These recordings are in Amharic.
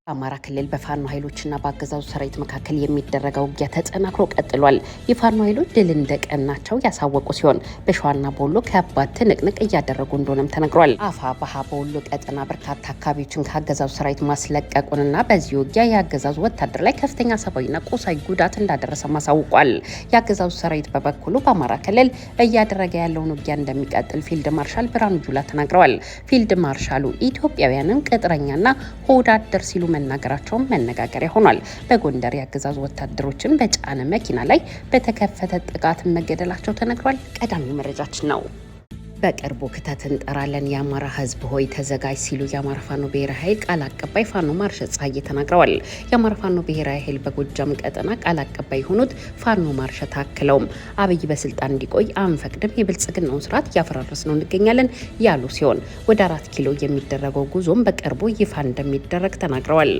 በአማራ ክልል በፋኖ ኃይሎችና በአገዛዙ ሰራዊት መካከል የሚደረገው ውጊያ ተጠናክሮ ቀጥሏል። የፋኖ ኃይሎች ድል እንደቀናቸው ያሳወቁ ሲሆን በሸዋና በወሎ ከባድ ትንቅንቅ እያደረጉ እንደሆነም ተነግሯል። አፋብኃ በወሎ ቀጠና በርካታ አካባቢዎችን ከአገዛዙ ሰራዊት ማስለቀቁንና በዚህ ውጊያ የአገዛዙ ወታደር ላይ ከፍተኛ ሰብአዊና ቁሳዊ ጉዳት እንዳደረሰ አሳውቋል። የአገዛዙ ሰራዊት በበኩሉ በአማራ ክልል እያደረገ ያለውን ውጊያ እንደሚቀጥል ፊልድ ማርሻል ብርሃኑ ጁላ ተናግረዋል። ፊልድ ማርሻሉ ኢትዮጵያውያንን ቅጥረኛና ሆዳደር ሲሉ መናገራቸውን መነጋገሪያ ሆኗል። በጎንደር የአገዛዙ ወታደሮችን በጫነ መኪና ላይ በተከፈተ ጥቃት መገደላቸው ተነግሯል። ቀዳሚው መረጃችን ነው። በቅርቡ ክተት እንጠራለን የአማራ ሕዝብ ሆይ ተዘጋጅ ሲሉ የአማራ ፋኖ ብሔራዊ ኃይል ቃል አቀባይ ፋኖ ማርሸት ፀሐዬ ተናግረዋል። የአማራ ፋኖ ብሔራዊ ኃይል በጎጃም ቀጠና ቃል አቀባይ የሆኑት ፋኖ ማርሸት አክለውም አብይ በስልጣን እንዲቆይ አንፈቅድም፣ የብልጽግናውን ስርዓት እያፈራረስ ነው እንገኛለን ያሉ ሲሆን ወደ 4 ኪሎ የሚደረገው ጉዞም በቅርቡ ይፋ እንደሚደረግ ተናግረዋል።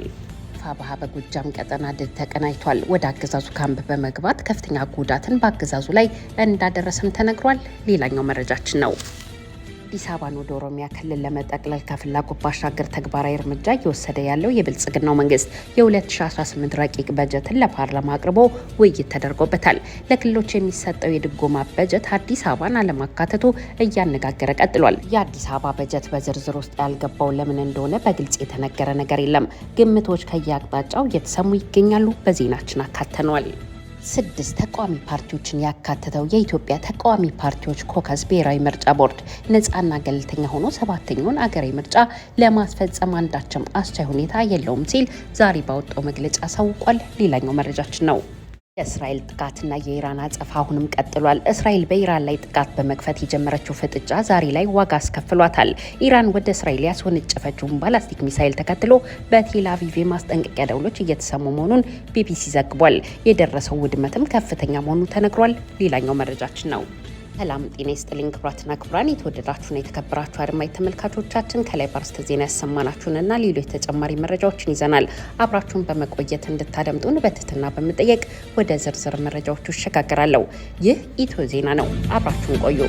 አፋብኃ በጎጃም ቀጠና ድል ተቀናጅቷል። ወደ አገዛዙ ካምፕ በመግባት ከፍተኛ ጉዳትን በአገዛዙ ላይ እንዳደረሰም ተነግሯል። ሌላኛው መረጃችን ነው። አዲስ አበባን ወደ ኦሮሚያ ክልል ለመጠቅለል ከፍላጎት ባሻገር ተግባራዊ እርምጃ እየወሰደ ያለው የብልጽግናው መንግስት የ2018 ረቂቅ በጀትን ለፓርላማ አቅርቦ ውይይት ተደርጎበታል። ለክልሎች የሚሰጠው የድጎማ በጀት አዲስ አበባን አለማካተቱ እያነጋገረ ቀጥሏል። የአዲስ አበባ በጀት በዝርዝር ውስጥ ያልገባው ለምን እንደሆነ በግልጽ የተነገረ ነገር የለም። ግምቶች ከየአቅጣጫው እየተሰሙ ይገኛሉ። በዜናችን አካተነዋል። 6 ተቃዋሚ ፓርቲዎችን ያካተተው የኢትዮጵያ ተቃዋሚ ፓርቲዎች ኮከስ ብሔራዊ ምርጫ ቦርድ ነፃና ገለልተኛ ሆኖ 7ኛውን አገራዊ ምርጫ ለማስፈጸም አንዳችም አስቻይ ሁኔታ የለውም ሲል ዛሬ ባወጣው መግለጫ አሳውቋል። ሌላኛው መረጃችን ነው። የእስራኤል ጥቃትና የኢራን አጸፋ አሁንም ቀጥሏል። እስራኤል በኢራን ላይ ጥቃት በመክፈት የጀመረችው ፍጥጫ ዛሬ ላይ ዋጋ አስከፍሏታል። ኢራን ወደ እስራኤል ያስወነጨፈችውን ባላስቲክ ሚሳይል ተከትሎ በቴል አቪቭ የማስጠንቀቂያ ደውሎች እየተሰሙ መሆኑን ቢቢሲ ዘግቧል። የደረሰው ውድመትም ከፍተኛ መሆኑ ተነግሯል። ሌላኛው መረጃችን ነው። ሰላም ጤና ይስጥልኝ ክቡራትና ክቡራን የተወደዳችሁና የተከበራችሁ አድማጭ ተመልካቾቻችን ከላይ በአርዕስተ ዜና ያሰማናችሁንና ሌሎች ተጨማሪ መረጃዎችን ይዘናል። አብራችሁን በመቆየት እንድታደምጡን በትህትና በመጠየቅ ወደ ዝርዝር መረጃዎቹ እሸጋገራለሁ። ይህ ኢትዮ ዜና ነው። አብራችሁን ቆዩ።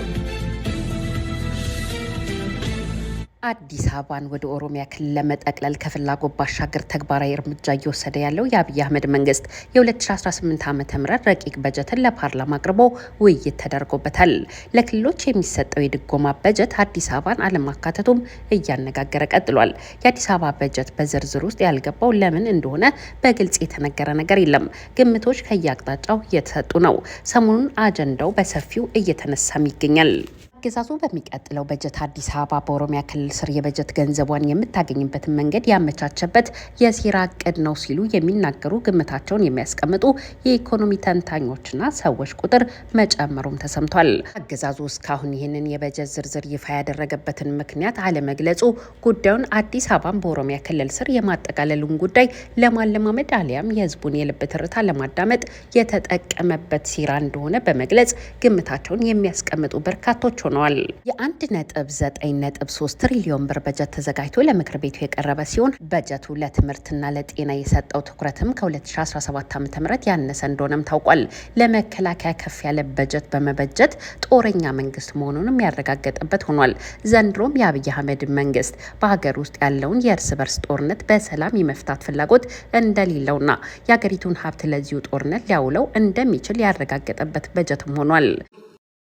አዲስ አበባን ወደ ኦሮሚያ ክልል ለመጠቅለል ከፍላጎት ባሻገር ተግባራዊ እርምጃ እየወሰደ ያለው የአብይ አህመድ መንግስት የ2018 ዓ.ም ረቂቅ በጀትን ለፓርላማ አቅርቦ ውይይት ተደርጎበታል። ለክልሎች የሚሰጠው የድጎማ በጀት አዲስ አበባን አለማካተቱም እያነጋገረ ቀጥሏል። የአዲስ አበባ በጀት በዝርዝር ውስጥ ያልገባው ለምን እንደሆነ በግልጽ የተነገረ ነገር የለም። ግምቶች ከየአቅጣጫው እየተሰጡ ነው። ሰሞኑን አጀንዳው በሰፊው እየተነሳም ይገኛል። አገዛዙ በሚቀጥለው በጀት አዲስ አበባ በኦሮሚያ ክልል ስር የበጀት ገንዘቧን የምታገኝበትን መንገድ ያመቻቸበት የሴራ እቅድ ነው ሲሉ የሚናገሩ ግምታቸውን የሚያስቀምጡ የኢኮኖሚ ተንታኞችና ሰዎች ቁጥር መጨመሩም ተሰምቷል። አገዛዙ እስካሁን ይህንን የበጀት ዝርዝር ይፋ ያደረገበትን ምክንያት አለመግለጹ ጉዳዩን አዲስ አበባን በኦሮሚያ ክልል ስር የማጠቃለሉን ጉዳይ ለማለማመድ አሊያም የሕዝቡን የልብ ትርታ ለማዳመጥ የተጠቀመበት ሴራ እንደሆነ በመግለጽ ግምታቸውን የሚያስቀምጡ በርካቶች ሆነዋል። የ1.9.3 ትሪሊዮን ብር በጀት ተዘጋጅቶ ለምክር ቤቱ የቀረበ ሲሆን በጀቱ ለትምህርትና ለጤና የሰጠው ትኩረትም ከ2017 ዓ.ም ያነሰ እንደሆነም ታውቋል። ለመከላከያ ከፍ ያለ በጀት በመበጀት ጦረኛ መንግስት መሆኑንም ያረጋገጠበት ሆኗል። ዘንድሮም የአብይ አህመድ መንግስት በሀገር ውስጥ ያለውን የእርስ በርስ ጦርነት በሰላም የመፍታት ፍላጎት እንደሌለውና የሀገሪቱን ሀብት ለዚሁ ጦርነት ሊያውለው እንደሚችል ያረጋገጠበት በጀትም ሆኗል።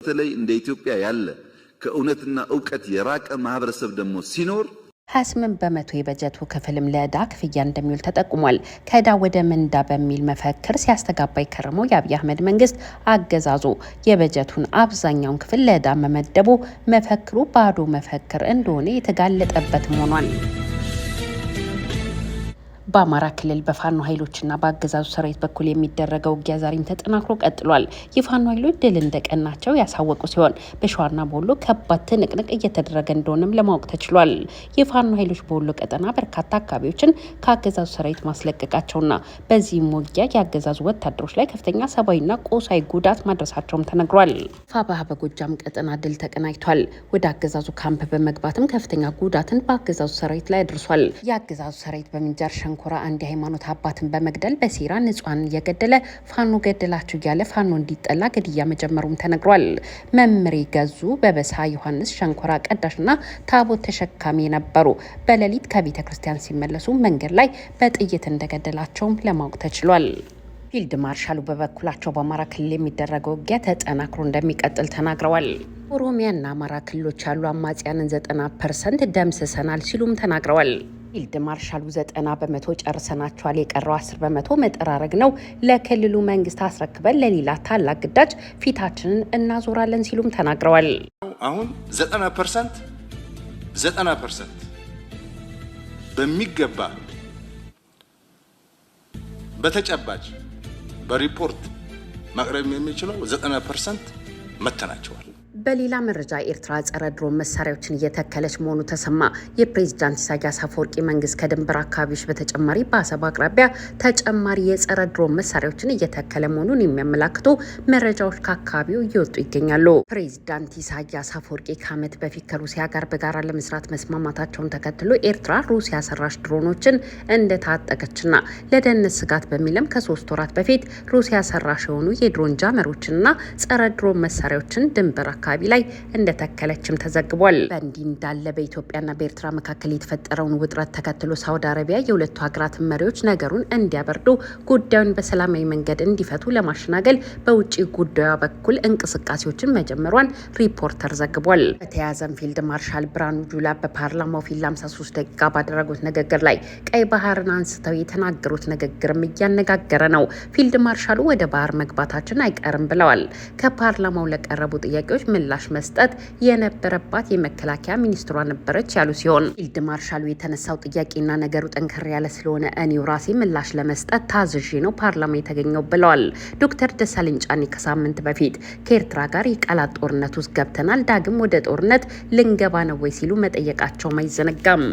በተለይ እንደ ኢትዮጵያ ያለ ከእውነትና እውቀት የራቀ ማህበረሰብ ደግሞ ሲኖር 28 በመቶ የበጀቱ ክፍልም ለዕዳ ክፍያ እንደሚውል ተጠቁሟል። ከዕዳ ወደ ምንዳ በሚል መፈክር ሲያስተጋባ የከረመው የአብይ አህመድ መንግስት አገዛዙ የበጀቱን አብዛኛውን ክፍል ለዕዳ መመደቡ መፈክሩ ባዶ መፈክር እንደሆነ የተጋለጠበትም ሆኗል። በአማራ ክልል በፋኖ ኃይሎችና በአገዛዙ ሰራዊት በኩል የሚደረገው ውጊያ ዛሬም ተጠናክሮ ቀጥሏል። የፋኖ ኃይሎች ድል እንደቀናቸው ያሳወቁ ሲሆን በሸዋና በወሎ ከባድ ትንቅንቅ እየተደረገ እንደሆነም ለማወቅ ተችሏል። የፋኖ ኃይሎች በወሎ ቀጠና በርካታ አካባቢዎችን ከአገዛዙ ሰራዊት ማስለቀቃቸውና በዚህም ውጊያ የአገዛዙ ወታደሮች ላይ ከፍተኛ ሰብአዊና ቁሳዊ ጉዳት ማድረሳቸውም ተነግሯል። አፋብኃ በጎጃም ቀጠና ድል ተቀናጅቷል። ወደ አገዛዙ ካምፕ በመግባትም ከፍተኛ ጉዳትን በአገዛዙ ሰራዊት ላይ አድርሷል። የአገዛዙ ሰራዊት በምንጃር ሸንኮራ አንድ የሃይማኖት አባትን በመግደል በሴራ ንጹሃን እየገደለ ፋኖ ገደላችሁ እያለ ፋኖ እንዲጠላ ግድያ መጀመሩም ተነግሯል። መምሬ ገዙ በበሳ ዮሐንስ ሸንኮራ ቀዳሽና ታቦት ተሸካሚ የነበሩ በሌሊት ከቤተ ክርስቲያን ሲመለሱ መንገድ ላይ በጥይት እንደገደላቸውም ለማወቅ ተችሏል። ፊልድ ማርሻሉ በበኩላቸው በአማራ ክልል የሚደረገው ውጊያ ተጠናክሮ እንደሚቀጥል ተናግረዋል። ኦሮሚያና አማራ ክልሎች ያሉ አማጽያንን 90% ደምስሰናል ሲሉም ተናግረዋል። ፊልድ ማርሻሉ 90% ጨርሰናቸዋል፣ የቀረው 10% መጠራረግ ነው። ለክልሉ መንግስት አስረክበን ለሌላ ታላቅ ግዳጅ ፊታችንን እናዞራለን ሲሉም ተናግረዋል። አሁን 90% በሚገባ በተጨባጭ በሪፖርት ማቅረብ የሚችለው 90% መተናቸዋል። በሌላ መረጃ ኤርትራ ጸረ ድሮን መሳሪያዎችን እየተከለች መሆኑ ተሰማ። የፕሬዝዳንት ኢሳያስ አፈወርቂ መንግስት ከድንበር አካባቢዎች በተጨማሪ በአሰብ አቅራቢያ ተጨማሪ የጸረ ድሮን መሳሪያዎችን እየተከለ መሆኑን የሚያመላክቱ መረጃዎች ከአካባቢው እየወጡ ይገኛሉ። ፕሬዝዳንት ኢሳያስ አፈወርቂ ከዓመት በፊት ከሩሲያ ጋር በጋራ ለመስራት መስማማታቸውን ተከትሎ ኤርትራ ሩሲያ ሰራሽ ድሮኖችን እንደታጠቀችና ለደህንነት ስጋት በሚልም ከ3 ወራት በፊት ሩሲያ ሰራሽ የሆኑ የድሮን ጃመሮችንና ጸረ ድሮን መሳሪያዎችን ድንበር አካባቢ ላይ እንደተከለችም ተዘግቧል። በእንዲህ እንዳለ በኢትዮጵያና በኤርትራ መካከል የተፈጠረውን ውጥረት ተከትሎ ሳውዲ አረቢያ የሁለቱ ሀገራት መሪዎች ነገሩን እንዲያበርዱ ጉዳዩን በሰላማዊ መንገድ እንዲፈቱ ለማሸናገል በውጭ ጉዳዩ በኩል እንቅስቃሴዎችን መጀመሯን ሪፖርተር ዘግቧል። በተያያዘም ፊልድ ማርሻል ብርሃኑ ጁላ በፓርላማው ፊት 53 ደቂቃ ባደረጉት ንግግር ላይ ቀይ ባህርን አንስተው የተናገሩት ንግግርም እያነጋገረ ነው። ፊልድ ማርሻሉ ወደ ባህር መግባታችን አይቀርም ብለዋል። ከፓርላማው ለቀረቡ ጥያቄዎች ምላሽ መስጠት የነበረባት የመከላከያ ሚኒስትሯ ነበረች ያሉ ሲሆን ፊልድ ማርሻሉ የተነሳው ጥያቄና ነገሩ ጠንከር ያለ ስለሆነ እኔው ራሴ ምላሽ ለመስጠት ታዝዤ ነው ፓርላማ የተገኘው ብለዋል። ዶክተር ደሳለኝ ጫኔ ከሳምንት በፊት ከኤርትራ ጋር የቃላት ጦርነት ውስጥ ገብተናል፣ ዳግም ወደ ጦርነት ልንገባ ነው ወይ ሲሉ መጠየቃቸውም አይዘነጋም።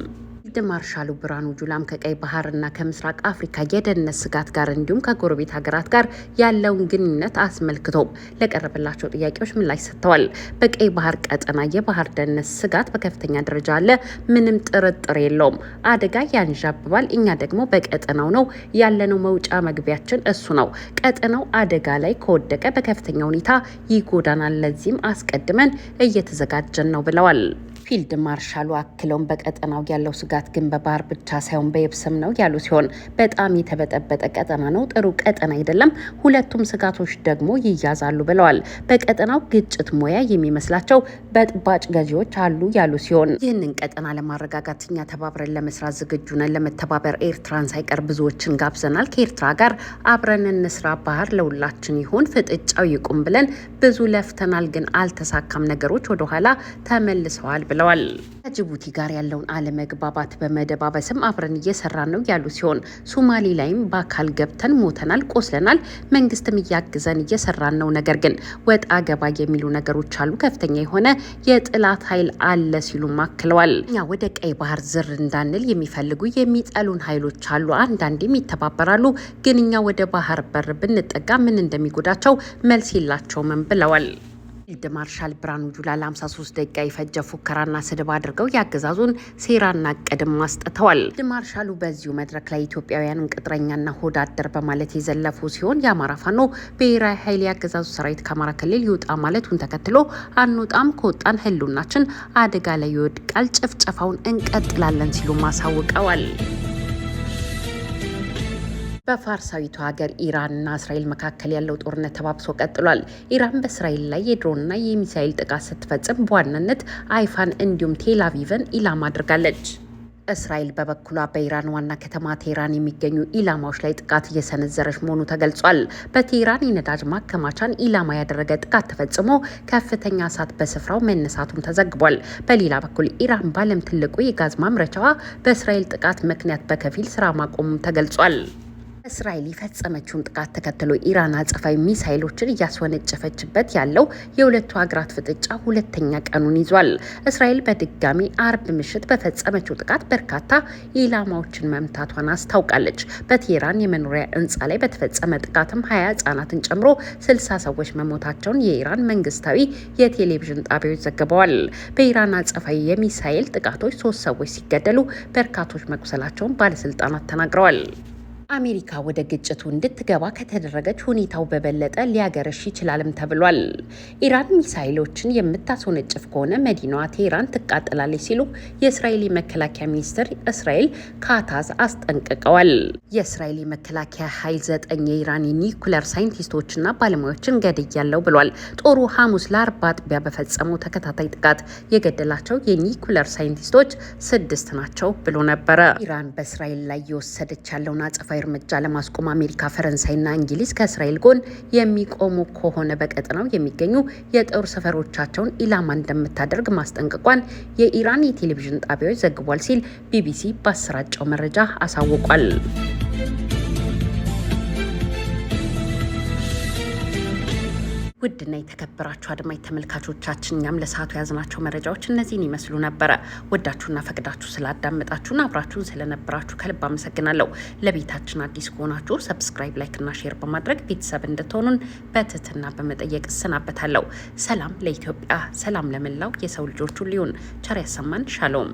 ፊልድ ማርሻሉ ብርሃኑ ጁላም ከቀይ ባህርና ከምስራቅ አፍሪካ የደህንነት ስጋት ጋር እንዲሁም ከጎረቤት ሀገራት ጋር ያለውን ግንኙነት አስመልክቶ ለቀረበላቸው ጥያቄዎች ምላሽ ሰጥተዋል። በቀይ ባህር ቀጠና የባህር ደህንነት ስጋት በከፍተኛ ደረጃ አለ፣ ምንም ጥርጥር የለውም። አደጋ ያንዣብባል። እኛ ደግሞ በቀጠናው ነው ያለነው፣ መውጫ መግቢያችን እሱ ነው። ቀጠናው አደጋ ላይ ከወደቀ በከፍተኛ ሁኔታ ይጎዳናል። ለዚህም አስቀድመን እየተዘጋጀን ነው ብለዋል። ፊልድ ማርሻሉ አክለውም በቀጠናው ያለው ስጋት ግን በባህር ብቻ ሳይሆን በየብስም ነው ያሉ ሲሆን በጣም የተበጠበጠ ቀጠና ነው፣ ጥሩ ቀጠና አይደለም። ሁለቱም ስጋቶች ደግሞ ይያዛሉ ብለዋል። በቀጠናው ግጭት ሙያ የሚመስላቸው በጥባጭ ገዢዎች አሉ ያሉ ሲሆን ይህንን ቀጠና ለማረጋጋት እኛ ተባብረን ለመስራት ዝግጁ ነን። ለመተባበር ኤርትራን ሳይቀር ብዙዎችን ጋብዘናል። ከኤርትራ ጋር አብረን እንስራ፣ ባህር ለሁላችን ይሁን፣ ፍጥጫው ይቁም ብለን ብዙ ለፍተናል፣ ግን አልተሳካም። ነገሮች ወደኋላ ተመልሰዋል ብለዋል። ከጅቡቲ ጋር ያለውን አለመግባባት በመደባበስም አብረን እየሰራን ነው ያሉ ሲሆን ሶማሌ ላይም በአካል ገብተን ሞተናል፣ ቆስለናል፣ መንግስትም እያግዘን እየሰራን ነው። ነገር ግን ወጣ ገባ የሚሉ ነገሮች አሉ፣ ከፍተኛ የሆነ የጥላት ኃይል አለ ሲሉ አክለዋል። እኛ ወደ ቀይ ባህር ዝር እንዳንል የሚፈልጉ የሚጠሉን ኃይሎች አሉ፣ አንዳንዴም ይተባበራሉ፣ ግን እኛ ወደ ባህር በር ብንጠጋ ምን እንደሚጎዳቸው መልስ የላቸውም ብለዋል። ፊልድ ማርሻል ብርሃኑ ጁላ ለ53 ደቂቃ የፈጀ ፉከራና ስድብ አድርገው የአገዛዙን ሴራና እቅድም አስጥተዋል። ፊልድ ማርሻሉ በዚሁ መድረክ ላይ ኢትዮጵያውያንን ቅጥረኛና ሆድ አደር በማለት የዘለፉ ሲሆን የአማራ ፋኖ ብሔራዊ ኃይል የአገዛዙ ሰራዊት ከአማራ ክልል ይውጣ ማለቱን ተከትሎ አንወጣም፣ ከወጣን ህልውናችን አደጋ ላይ ይወድቃል፣ ጭፍጨፋውን እንቀጥላለን ሲሉ ማሳውቀዋል። በፋርሳዊቱ ሀገር ኢራንና እስራኤል መካከል ያለው ጦርነት ተባብሶ ቀጥሏል። ኢራን በእስራኤል ላይ የድሮንና የሚሳኤል ጥቃት ስትፈጽም በዋናነት አይፋን እንዲሁም ቴል አቪቭን ኢላማ አድርጋለች። እስራኤል በበኩሏ በኢራን ዋና ከተማ ቴህራን የሚገኙ ኢላማዎች ላይ ጥቃት እየሰነዘረች መሆኑ ተገልጿል። በቴህራን የነዳጅ ማከማቻን ኢላማ ያደረገ ጥቃት ተፈጽሞ ከፍተኛ እሳት በስፍራው መነሳቱም ተዘግቧል። በሌላ በኩል ኢራን በዓለም ትልቁ የጋዝ ማምረቻዋ በእስራኤል ጥቃት ምክንያት በከፊል ስራ ማቆሙም ተገልጿል። እስራኤል የፈጸመችውን ጥቃት ተከትሎ ኢራን አጸፋዊ ሚሳይሎችን እያስወነጨፈችበት ያለው የሁለቱ ሀገራት ፍጥጫ ሁለተኛ ቀኑን ይዟል። እስራኤል በድጋሚ አርብ ምሽት በፈጸመችው ጥቃት በርካታ ኢላማዎችን መምታቷን አስታውቃለች። በቴህራን የመኖሪያ ህንፃ ላይ በተፈጸመ ጥቃትም 20 ህጻናትን ጨምሮ 60 ሰዎች መሞታቸውን የኢራን መንግስታዊ የቴሌቪዥን ጣቢያዎች ዘግበዋል። በኢራን አጸፋዊ የሚሳይል ጥቃቶች 3 ሰዎች ሲገደሉ በርካቶች መቁሰላቸውን ባለስልጣናት ተናግረዋል። አሜሪካ ወደ ግጭቱ እንድትገባ ከተደረገች ሁኔታው በበለጠ ሊያገረሽ ይችላልም ተብሏል። ኢራን ሚሳይሎችን የምታስወነጭፍ ከሆነ መዲናዋ ቴህራን ትቃጠላለች ሲሉ የእስራኤል መከላከያ ሚኒስትር እስራኤል ካታዝ አስጠንቅቀዋል። የእስራኤል መከላከያ ኃይል 9 የኢራን ኒውክለር ሳይንቲስቶችና ባለሙያዎችን ገድያለው ብሏል። ጦሩ ሐሙስ ለአርብ አጥቢያ በፈጸመው ተከታታይ ጥቃት የገደላቸው የኒውክለር ሳይንቲስቶች 6 ናቸው ብሎ ነበረ። ኢራን በእስራኤል ላይ የወሰደች ያለውን አጸፋ እርምጃ ለማስቆም አሜሪካ፣ ፈረንሳይና እንግሊዝ ከእስራኤል ጎን የሚቆሙ ከሆነ በቀጠናው የሚገኙ የጦር ሰፈሮቻቸውን ኢላማ እንደምታደርግ ማስጠንቀቋን የኢራን የቴሌቪዥን ጣቢያዎች ዘግቧል ሲል ቢቢሲ ባሰራጨው መረጃ አሳውቋል። ውድና የተከበራችሁ አድማጭ ተመልካቾቻችን እኛም ለሰዓቱ የያዝናቸው መረጃዎች እነዚህን ይመስሉ ነበረ። ወዳችሁና ፈቅዳችሁ ስላዳመጣችሁና አብራችሁን ስለነበራችሁ ከልብ አመሰግናለሁ። ለቤታችን አዲስ ከሆናችሁ ሰብስክራይብ፣ ላይክ እና ሼር በማድረግ ቤተሰብ እንድትሆኑን በትህትና በመጠየቅ እሰናበታለሁ። ሰላም ለኢትዮጵያ፣ ሰላም ለመላው የሰው ልጆች ሁሉ ይሁን። ቸር ያሰማን። ሻሎም